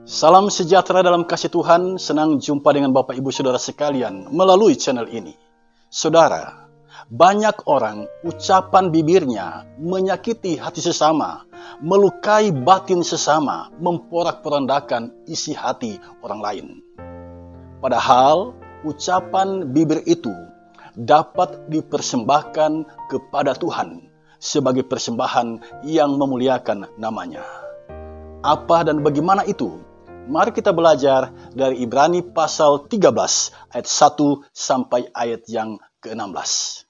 Salam sejahtera dalam kasih Tuhan, senang jumpa dengan Bapak Ibu Saudara sekalian melalui channel ini. Saudara, banyak orang ucapan bibirnya menyakiti hati sesama, melukai batin sesama, memporak-porandakan isi hati orang lain. Padahal ucapan bibir itu dapat dipersembahkan kepada Tuhan sebagai persembahan yang memuliakan namanya. Apa dan bagaimana itu? Mari kita belajar dari Ibrani pasal 13 ayat 1 sampai ayat yang ke-16.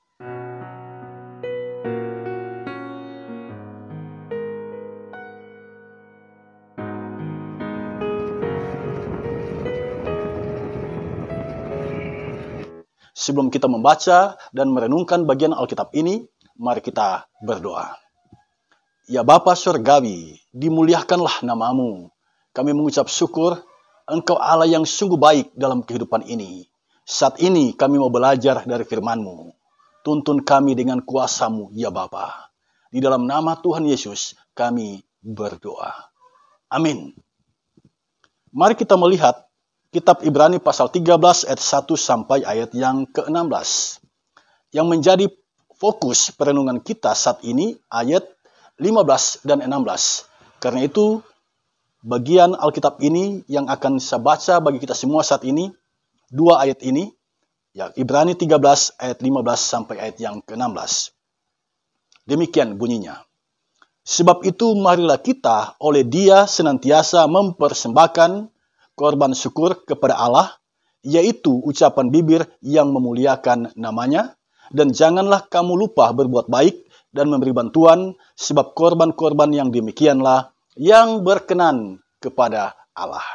Sebelum kita membaca dan merenungkan bagian Alkitab ini, mari kita berdoa. Ya Bapa Surgawi, dimuliakanlah namamu. Kami mengucap syukur, Engkau Allah yang sungguh baik dalam kehidupan ini. Saat ini kami mau belajar dari firman-Mu. Tuntun kami dengan kuasa-Mu, ya Bapa. Di dalam nama Tuhan Yesus, kami berdoa. Amin. Mari kita melihat kitab Ibrani pasal 13 ayat 1 sampai ayat yang ke-16. Yang menjadi fokus perenungan kita saat ini, ayat 15 dan 16. Karena itu, bagian Alkitab ini yang akan saya baca bagi kita semua saat ini, dua ayat ini, ya, Ibrani 13 ayat 15 sampai ayat yang ke-16. Demikian bunyinya. Sebab itu marilah kita oleh Dia senantiasa mempersembahkan korban syukur kepada Allah, yaitu ucapan bibir yang memuliakan namanya, dan janganlah kamu lupa berbuat baik dan memberi bantuan, sebab korban-korban yang demikianlah yang berkenan kepada Allah.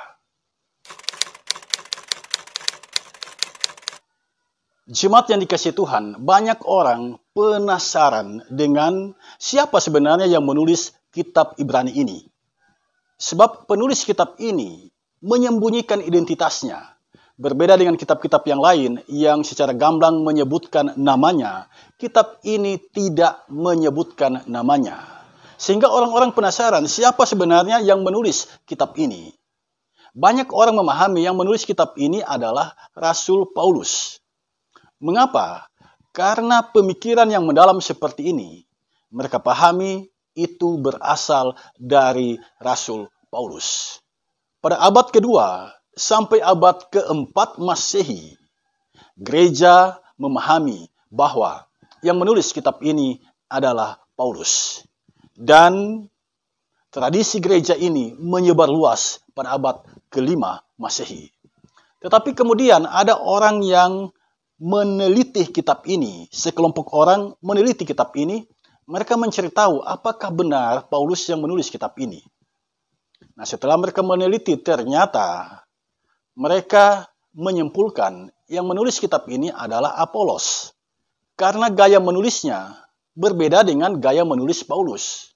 Jemaat yang dikasihi Tuhan, banyak orang penasaran dengan siapa sebenarnya yang menulis kitab Ibrani ini. Sebab penulis kitab ini menyembunyikan identitasnya. Berbeda dengan kitab-kitab yang lain yang secara gamblang menyebutkan namanya, kitab ini tidak menyebutkan namanya. Sehingga orang-orang penasaran siapa sebenarnya yang menulis kitab ini. Banyak orang memahami yang menulis kitab ini adalah Rasul Paulus. Mengapa? Karena pemikiran yang mendalam seperti ini, mereka pahami itu berasal dari Rasul Paulus. Pada abad kedua sampai abad keempat Masehi, gereja memahami bahwa yang menulis kitab ini adalah Paulus. Dan tradisi gereja ini menyebar luas pada abad kelima Masehi. Tetapi kemudian ada orang yang meneliti kitab ini, sekelompok orang meneliti kitab ini, mereka mencari tahu apakah benar Paulus yang menulis kitab ini. Nah, setelah mereka meneliti, ternyata mereka menyimpulkan yang menulis kitab ini adalah Apolos. Karena gaya menulisnya berbeda dengan gaya menulis Paulus.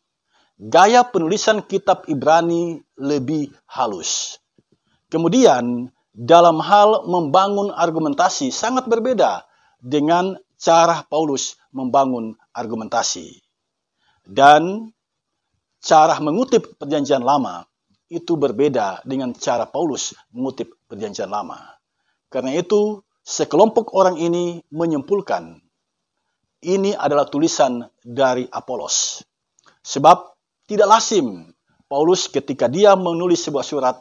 Gaya penulisan kitab Ibrani lebih halus. Kemudian, dalam hal membangun argumentasi sangat berbeda dengan cara Paulus membangun argumentasi. Dan cara mengutip Perjanjian Lama itu berbeda dengan cara Paulus mengutip Perjanjian Lama. Karena itu, sekelompok orang ini menyimpulkan ini adalah tulisan dari Apolos. Sebab tidak lazim Paulus ketika dia menulis sebuah surat,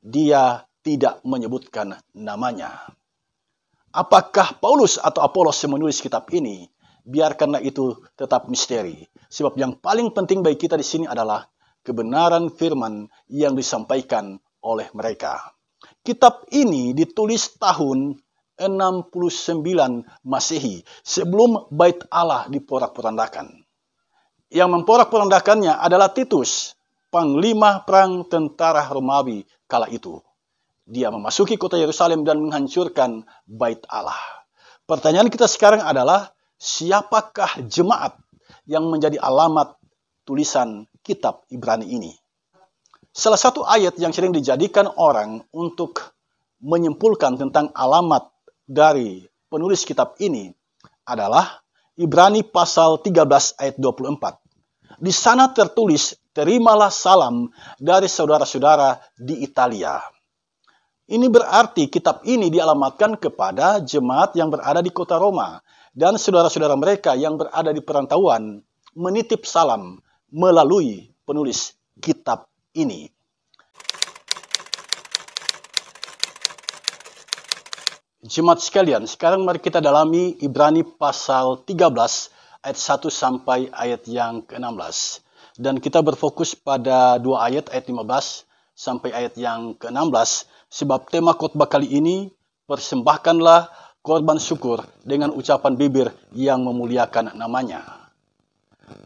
dia tidak menyebutkan namanya. Apakah Paulus atau Apolos yang menulis kitab ini? Biarkanlah itu tetap misteri. Sebab yang paling penting bagi kita di sini adalah kebenaran firman yang disampaikan oleh mereka. Kitab ini ditulis tahun 69 Masehi, sebelum Bait Allah diporak-porandakan. Yang memporak-porandakannya adalah Titus, panglima perang tentara Romawi kala itu. Dia memasuki kota Yerusalem dan menghancurkan Bait Allah. Pertanyaan kita sekarang adalah, siapakah jemaat yang menjadi alamat tulisan kitab Ibrani ini? Salah satu ayat yang sering dijadikan orang untuk menyimpulkan tentang alamat dari penulis kitab ini adalah Ibrani pasal 13 ayat 24. Di sana tertulis terimalah salam dari saudara-saudara di Italia. Ini berarti kitab ini dialamatkan kepada jemaat yang berada di kota Roma dan saudara-saudara mereka yang berada di perantauan menitip salam melalui penulis kitab ini. Jemaat sekalian, sekarang mari kita dalami Ibrani pasal 13 ayat 1 sampai ayat yang ke-16. Dan kita berfokus pada dua ayat 15 sampai ayat yang ke-16. Sebab tema khotbah kali ini, persembahkanlah korban syukur dengan ucapan bibir yang memuliakan namanya.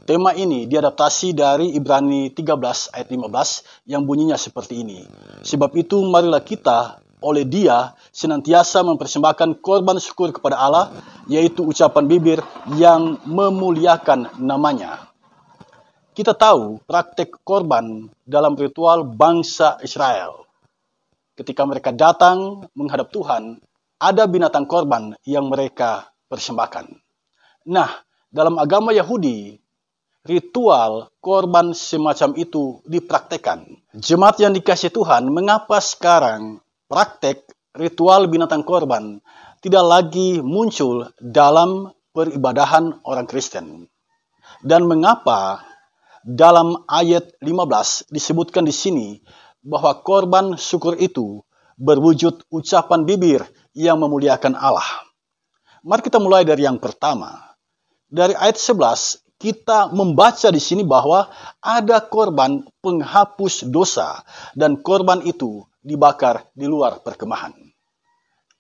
Tema ini diadaptasi dari Ibrani 13 ayat 15 yang bunyinya seperti ini. Sebab itu marilah kita oleh Dia senantiasa mempersembahkan korban syukur kepada Allah, yaitu ucapan bibir yang memuliakan namanya. Kita tahu praktek korban dalam ritual bangsa Israel. Ketika mereka datang menghadap Tuhan, ada binatang korban yang mereka persembahkan. Nah, dalam agama Yahudi, ritual korban semacam itu dipraktekkan. Jemaat yang dikasihi Tuhan, mengapa sekarang praktek ritual binatang korban tidak lagi muncul dalam peribadahan orang Kristen? Dan mengapa dalam ayat 15 disebutkan di sini bahwa korban syukur itu berwujud ucapan bibir yang memuliakan Allah? Mari kita mulai dari yang pertama. Dari ayat 11 kita membaca di sini bahwa ada korban penghapus dosa dan korban itu dibakar di luar perkemahan.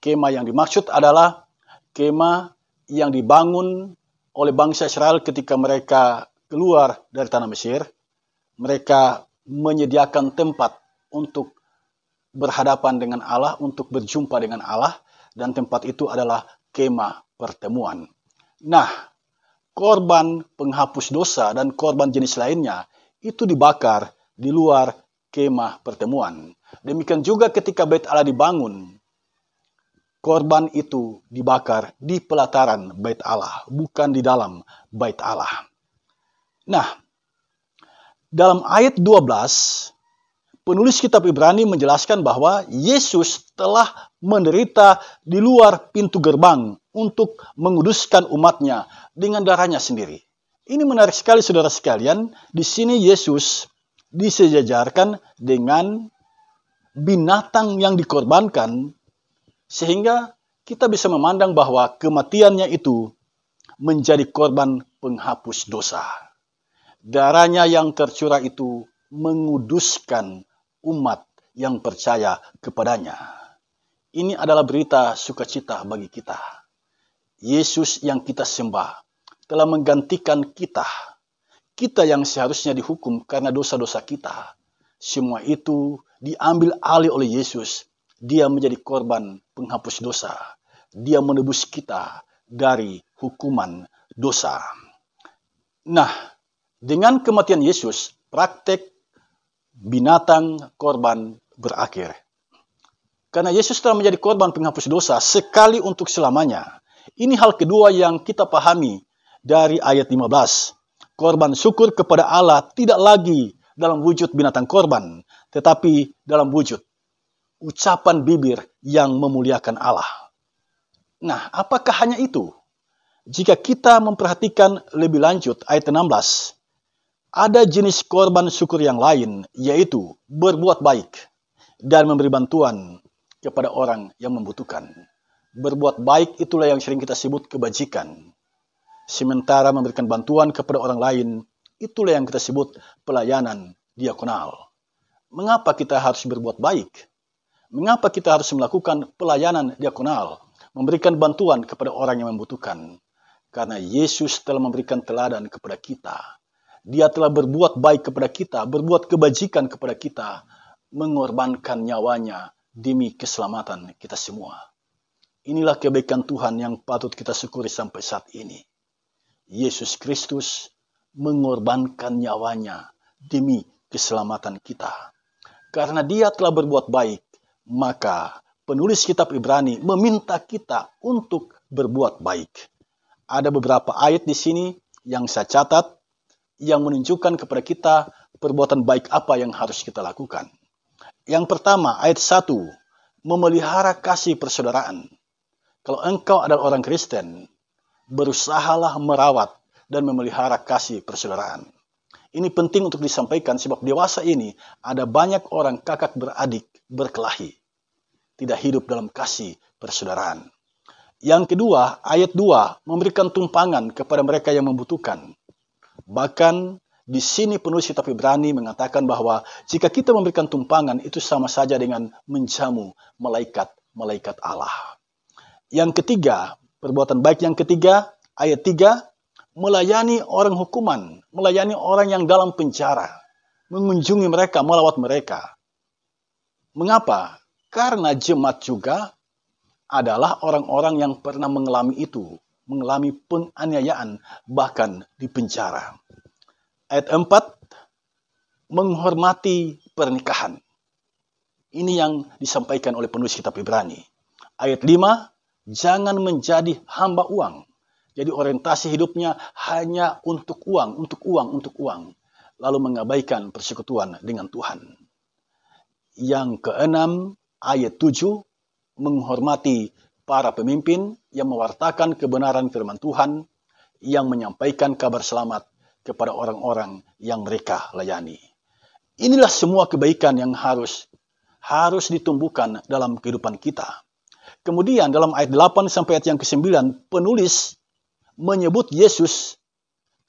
Kemah yang dimaksud adalah kemah yang dibangun oleh bangsa Israel ketika mereka keluar dari tanah Mesir. Mereka menyediakan tempat untuk berhadapan dengan Allah, untuk berjumpa dengan Allah, dan tempat itu adalah kemah pertemuan. Nah, korban penghapus dosa dan korban jenis lainnya itu dibakar di luar kemah pertemuan. Demikian juga ketika bait Allah dibangun, korban itu dibakar di pelataran bait Allah, bukan di dalam bait Allah. Nah, dalam ayat 12, penulis kitab Ibrani menjelaskan bahwa Yesus telah menderita di luar pintu gerbang untuk menguduskan umatnya dengan darahnya sendiri. Ini menarik sekali saudara sekalian. Di sini Yesus disejajarkan dengan binatang yang dikorbankan, sehingga kita bisa memandang bahwa kematiannya itu menjadi korban penghapus dosa. Darahnya yang tercurah itu menguduskan umat yang percaya kepadanya. Ini adalah berita sukacita bagi kita. Yesus yang kita sembah telah menggantikan kita. Kita yang seharusnya dihukum karena dosa-dosa kita. Semua itu diambil alih oleh Yesus. Dia menjadi korban penghapus dosa. Dia menebus kita dari hukuman dosa. Nah, dengan kematian Yesus, praktek binatang korban berakhir. Karena Yesus telah menjadi korban penghapus dosa sekali untuk selamanya. Ini hal kedua yang kita pahami dari ayat 15. Korban syukur kepada Allah tidak lagi dalam wujud binatang korban, tetapi dalam wujud ucapan bibir yang memuliakan Allah. Nah, apakah hanya itu? Jika kita memperhatikan lebih lanjut ayat 16, ada jenis korban syukur yang lain, yaitu berbuat baik dan memberi bantuan kepada orang yang membutuhkan. Berbuat baik itulah yang sering kita sebut kebajikan. Sementara memberikan bantuan kepada orang lain, itulah yang kita sebut pelayanan diakonal. Mengapa kita harus berbuat baik? Mengapa kita harus melakukan pelayanan diakonal? Memberikan bantuan kepada orang yang membutuhkan. Karena Yesus telah memberikan teladan kepada kita. Dia telah berbuat baik kepada kita, berbuat kebajikan kepada kita, mengorbankan nyawanya demi keselamatan kita semua. Inilah kebaikan Tuhan yang patut kita syukuri sampai saat ini. Yesus Kristus mengorbankan nyawanya demi keselamatan kita. Karena dia telah berbuat baik, maka penulis kitab Ibrani meminta kita untuk berbuat baik. Ada beberapa ayat di sini yang saya catat yang menunjukkan kepada kita perbuatan baik apa yang harus kita lakukan. Yang pertama, ayat 1, memelihara kasih persaudaraan. Kalau engkau adalah orang Kristen, berusahalah merawat dan memelihara kasih persaudaraan. Ini penting untuk disampaikan sebab dewasa ini ada banyak orang kakak beradik berkelahi, tidak hidup dalam kasih persaudaraan. Yang kedua, ayat 2, memberikan tumpangan kepada mereka yang membutuhkan. Bahkan di sini penulis kitab Ibrani mengatakan bahwa jika kita memberikan tumpangan itu sama saja dengan menjamu malaikat Allah. Yang ketiga, perbuatan baik yang ketiga, ayat 3, melayani orang hukuman, melayani orang yang dalam penjara, mengunjungi mereka, melawat mereka. Mengapa? Karena jemaat juga adalah orang-orang yang pernah mengalami itu, mengalami penganiayaan, bahkan di penjara. Ayat 4, menghormati pernikahan. Ini yang disampaikan oleh penulis kitab Ibrani. Ayat 5, jangan menjadi hamba uang. Jadi orientasi hidupnya hanya untuk uang. Lalu mengabaikan persekutuan dengan Tuhan. Yang keenam, ayat 7, menghormati para pemimpin yang mewartakan kebenaran firman Tuhan, yang menyampaikan kabar selamat kepada orang-orang yang mereka layani. Inilah semua kebaikan yang harus ditumbuhkan dalam kehidupan kita. Kemudian dalam ayat 8 sampai ayat yang ke-9, penulis menyebut Yesus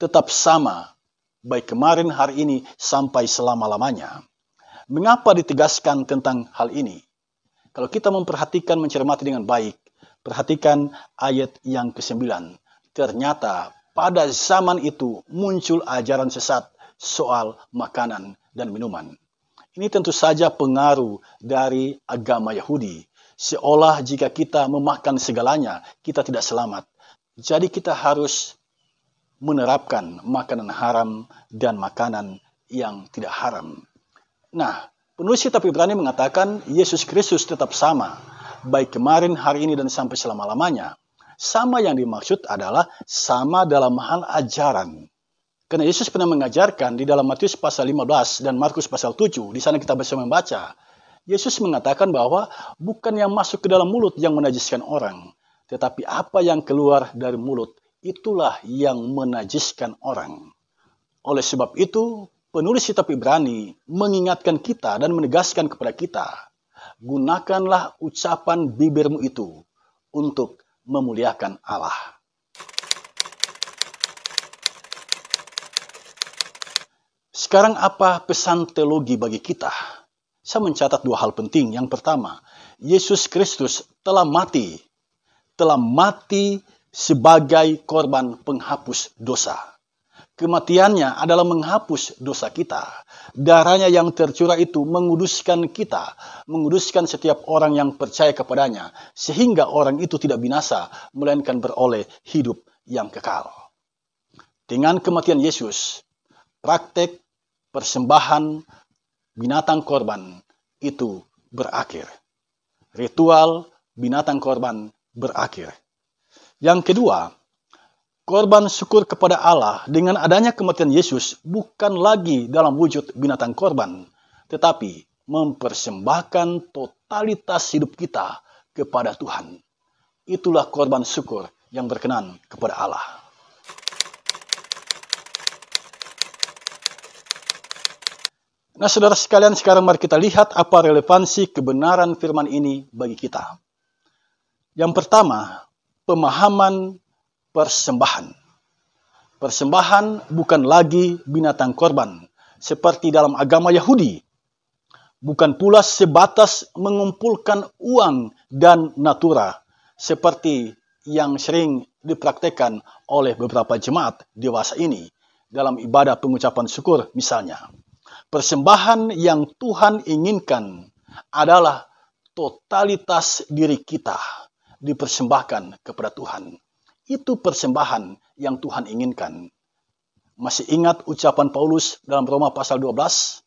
tetap sama, baik kemarin, hari ini, sampai selama-lamanya. Mengapa ditegaskan tentang hal ini? Kalau kita memperhatikan, mencermati dengan baik, perhatikan ayat yang ke-9. Ternyata pada zaman itu muncul ajaran sesat soal makanan dan minuman. Ini tentu saja pengaruh dari agama Yahudi. Seolah jika kita memakan segalanya, kita tidak selamat. Jadi kita harus menerapkan makanan haram dan makanan yang tidak haram. Nah, penulis kitab Ibrani mengatakan Yesus Kristus tetap sama, baik kemarin, hari ini, dan sampai selama-lamanya. Sama yang dimaksud adalah sama dalam hal ajaran. Karena Yesus pernah mengajarkan di dalam Matius pasal 15 dan Markus pasal 7, di sana kita bisa membaca. Yesus mengatakan bahwa bukan yang masuk ke dalam mulut yang menajiskan orang, tetapi apa yang keluar dari mulut, itulah yang menajiskan orang. Oleh sebab itu, penulis kitab Ibrani mengingatkan kita dan menegaskan kepada kita, gunakanlah ucapan bibirmu itu untuk memuliakan Allah. Sekarang apa pesan teologi bagi kita? Saya mencatat dua hal penting. Yang pertama, Yesus Kristus telah mati sebagai korban penghapus dosa. Kematiannya adalah menghapus dosa kita. Darahnya yang tercurah itu menguduskan kita, menguduskan setiap orang yang percaya kepadanya, sehingga orang itu tidak binasa, melainkan beroleh hidup yang kekal. Dengan kematian Yesus, praktek persembahan binatang korban itu berakhir. Ritual binatang korban berakhir. Yang kedua, korban syukur kepada Allah dengan adanya kematian Yesus bukan lagi dalam wujud binatang korban, tetapi mempersembahkan totalitas hidup kita kepada Tuhan. Itulah korban syukur yang berkenan kepada Allah. Nah, saudara sekalian, sekarang mari kita lihat apa relevansi kebenaran firman ini bagi kita. Yang pertama, pemahaman persembahan. Persembahan bukan lagi binatang korban, seperti dalam agama Yahudi. Bukan pula sebatas mengumpulkan uang dan natura, seperti yang sering dipraktekkan oleh beberapa jemaat dewasa ini, dalam ibadah pengucapan syukur misalnya. Persembahan yang Tuhan inginkan adalah totalitas diri kita dipersembahkan kepada Tuhan. Itu persembahan yang Tuhan inginkan. Masih ingat ucapan Paulus dalam Roma pasal 12?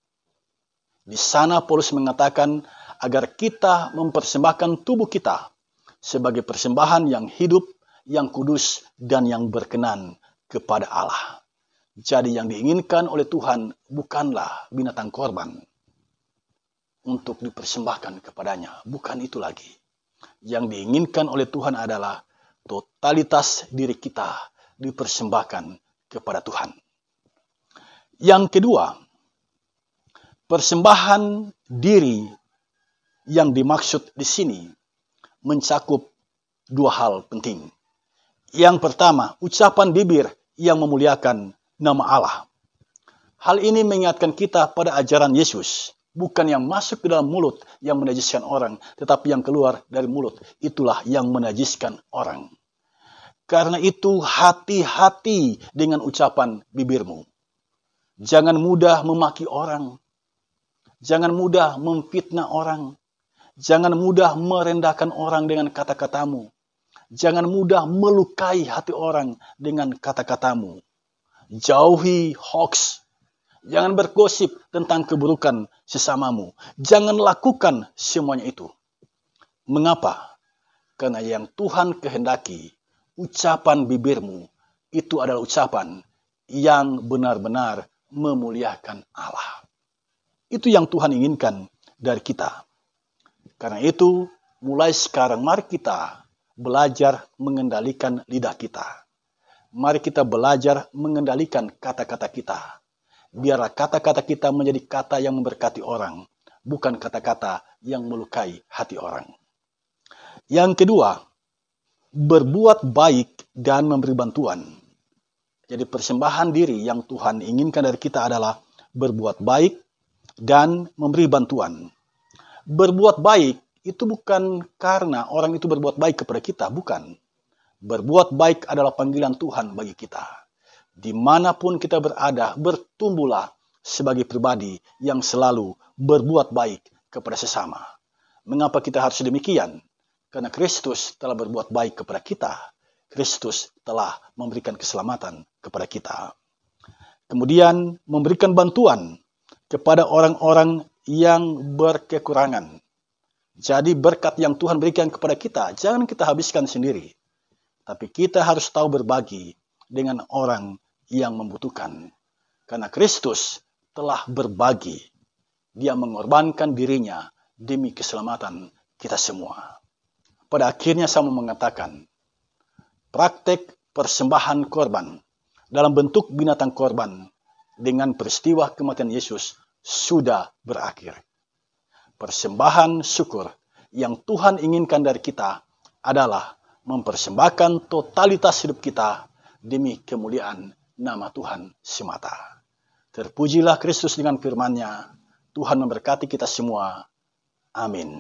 Di sana Paulus mengatakan agar kita mempersembahkan tubuh kita sebagai persembahan yang hidup, yang kudus, dan yang berkenan kepada Allah. Jadi yang diinginkan oleh Tuhan bukanlah binatang korban untuk dipersembahkan kepadanya. Bukan itu lagi. Yang diinginkan oleh Tuhan adalah totalitas diri kita dipersembahkan kepada Tuhan. Yang kedua, persembahan diri yang dimaksud di sini mencakup dua hal penting. Yang pertama, ucapan bibir yang memuliakan nama Allah. Hal ini mengingatkan kita pada ajaran Yesus. Bukan yang masuk ke dalam mulut yang menajiskan orang, tetapi yang keluar dari mulut, itulah yang menajiskan orang. Karena itu hati-hati dengan ucapan bibirmu. Jangan mudah memaki orang. Jangan mudah memfitnah orang. Jangan mudah merendahkan orang dengan kata-katamu. Jangan mudah melukai hati orang dengan kata-katamu. Jauhi hoax. Jangan bergosip tentang keburukan sesamamu. Jangan lakukan semuanya itu. Mengapa? Karena yang Tuhan kehendaki, ucapan bibirmu itu adalah ucapan yang benar-benar memuliakan Allah. Itu yang Tuhan inginkan dari kita. Karena itu, mulai sekarang mari kita belajar mengendalikan lidah kita. Mari kita belajar mengendalikan kata-kata kita. Biarlah kata-kata kita menjadi kata yang memberkati orang, bukan kata-kata yang melukai hati orang. Yang kedua, berbuat baik dan memberi bantuan. Jadi persembahan diri yang Tuhan inginkan dari kita adalah berbuat baik dan memberi bantuan. Berbuat baik itu bukan karena orang itu berbuat baik kepada kita, bukan. Berbuat baik adalah panggilan Tuhan bagi kita. Dimanapun kita berada, bertumbuhlah sebagai pribadi yang selalu berbuat baik kepada sesama. Mengapa kita harus demikian? Karena Kristus telah berbuat baik kepada kita. Kristus telah memberikan keselamatan kepada kita. Kemudian memberikan bantuan kepada orang-orang yang berkekurangan. Jadi berkat yang Tuhan berikan kepada kita, jangan kita habiskan sendiri. Tapi kita harus tahu berbagi dengan orang yang membutuhkan. Karena Kristus telah berbagi. Dia mengorbankan dirinya demi keselamatan kita semua. Pada akhirnya saya mau mengatakan, praktek persembahan korban dalam bentuk binatang korban dengan peristiwa kematian Yesus sudah berakhir. Persembahan syukur yang Tuhan inginkan dari kita adalah mempersembahkan totalitas hidup kita demi kemuliaan nama Tuhan semata. Terpujilah Kristus dengan firman-Nya. Tuhan memberkati kita semua. Amin.